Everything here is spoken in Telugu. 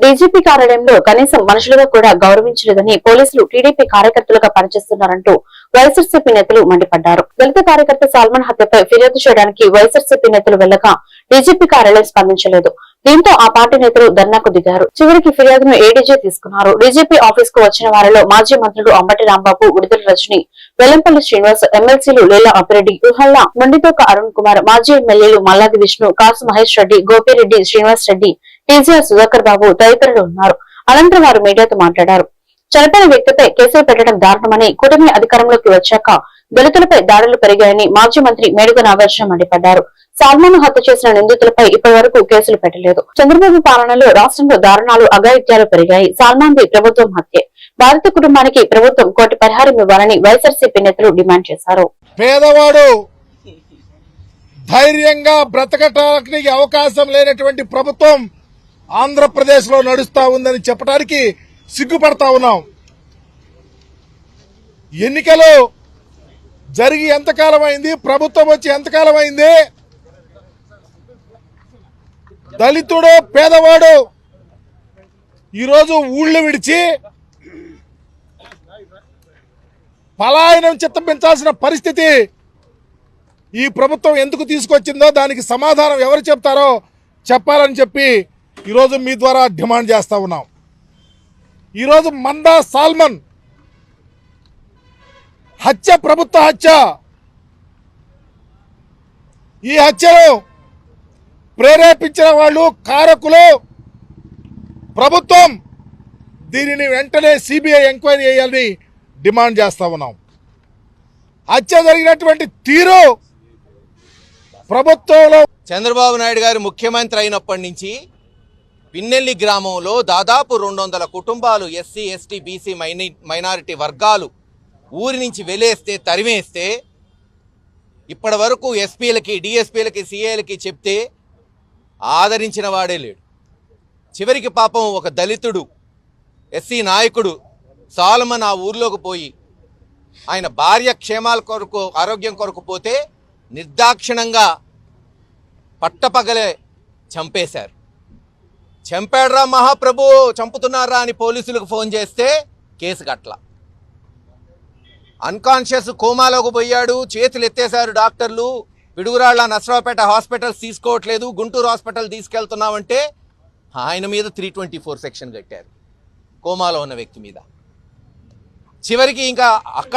డీజీపీ కార్యాలయంలో కనీసం మనుషులుగా కూడా గౌరవించలేదని పోలీసులు టీడీపీ కార్యకర్తలుగా పనిచేస్తున్నారంటూ వైఎస్ఆర్సీపీ నేతలు మండిపడ్డారు. దళిత కార్యకర్త సాల్మన్ హత్యపై ఫిర్యాదు చేయడానికి వైఎస్ఆర్సీపీ నేతలు వెళ్లగా డీజీపీ కార్యాలయం స్పందించలేదు. దీంతో ఆ పార్టీ నేతలు ధర్నాకు దిగారు. చివరికి ఫిర్యాదును ఏడీజీ తీసుకున్నారు. డీజీపీ ఆఫీస్ కు వచ్చిన వారిలో మాజీ మంత్రులు అంబటి రాంబాబు, విడుదల రజని, వెల్లంపల్లి శ్రీనివాస్, ఎమ్మెల్సీలు లీలా అప్పిరెడ్డి, రుహల్లా, మొండితోక అరుణ్ కుమార్, మాజీ ఎమ్మెల్యేలు మల్లాది విష్ణు, కాసు మహేష్ రెడ్డి, గోపిరెడ్డి, శ్రీనివాస్ రెడ్డి, టీజీఆర్ సుధాకర్ బాబు తదితరులు ఉన్నారు. అనంతరం వారు మీడియాతో మాట్లాడారు. చనిపోయిన వ్యక్తిపై కేసులు పెట్టడం దారుణమని, కూటమి అధికారంలోకి వచ్చాక దళితులపై దాడులు పెరిగాయని మాజీ మంత్రి మేడుగ నాగార్జున మండిపడ్డారు. సాల్మాన్ హత్య చేసిన నిందితులపై ఇప్పటి వరకు కేసులు పెట్టలేదు. చంద్రబాబు పాలనలో రాష్ట్రంలో దారుణాలు, అఘాయిత్యాలు పెరిగాయి. సాల్మాన్ ది ప్రభుత్వం హత్యే. బాధిత కుటుంబానికి ప్రభుత్వం కోటి పరిహారం ఇవ్వాలని వైఎస్ఆర్సీపీ నేతలు డిమాండ్ చేశారు. పేదవాడు ధైర్యంగా బ్రతకటానికి అవకాశం లేనటువంటి ప్రభుత్వం ఆంధ్రప్రదేశ్ లో నడుస్తా ఉందని చెప్పడానికి సిగ్గుపడతా ఉన్నాం. ఎన్నికలు జరిగి ఎంతకాలం అయింది, ప్రభుత్వం వచ్చి ఎంతకాలం అయింది. దళితుడు పేదవాడు ఈరోజు ఊళ్ళు విడిచి పలాయనం చిత్తపించాల్సిన పరిస్థితి ఈ ప్రభుత్వం ఎందుకు తీసుకొచ్చిందో దానికి సమాధానం ఎవరు చెప్తారో చెప్పాలని చెప్పి ఈరోజు మీ ద్వారా డిమాండ్ చేస్తా ఉన్నాం. ఈరోజు మందా సాల్మన్ హత్య ప్రభుత్వ హత్య. ఈ హత్యను ప్రేరేపించిన వాళ్ళు, కారకులు ప్రభుత్వం. దీనిని వెంటనే సిబిఐ ఎంక్వైరీ చేయాలని డిమాండ్ చేస్తా ఉన్నాం. హత్య జరిగినటువంటి తీరు ప్రభుత్వంలో చంద్రబాబు నాయుడు గారు ముఖ్యమంత్రి అయినప్పటి నుంచి పిన్నెల్లి గ్రామంలో దాదాపు 200 కుటుంబాలు ఎస్సీ, ఎస్టీ, బీసీ మైనారిటీ వర్గాలు ఊరి నుంచి వెలేస్తే, తరిమేస్తే ఇప్పటి వరకు ఎస్పీలకి, డిఎస్పీలకి, సిఐలకి చెప్తే ఆదరించిన వాడే లేడు. చివరికి పాపం ఒక దళితుడు ఎస్సీ నాయకుడు సాల్మన్ ఆ ఊర్లోకి పోయి ఆయన భార్య క్షేమాల కొరకు, ఆరోగ్యం కొరకు పోతే నిర్దాక్షిణంగా పట్టపగలే చంపేశారు. చంపాడ్రా మహాప్రభు, చంపుతున్నారా అని పోలీసులకు ఫోన్ చేస్తే కేసు కట్ల. అన్కాన్షియస్ కోమాలోకి పోయాడు, చేతులు ఎత్తేశారు డాక్టర్లు. పిడుగురాళ్ళ, నసరావుపేట హాస్పిటల్స్ తీసుకోవట్లేదు, గుంటూరు హాస్పిటల్ తీసుకెళ్తున్నామంటే ఆయన మీద 324 సెక్షన్ కట్టారు, కోమాలో ఉన్న వ్యక్తి మీద. చివరికి ఇంకా అక్కడ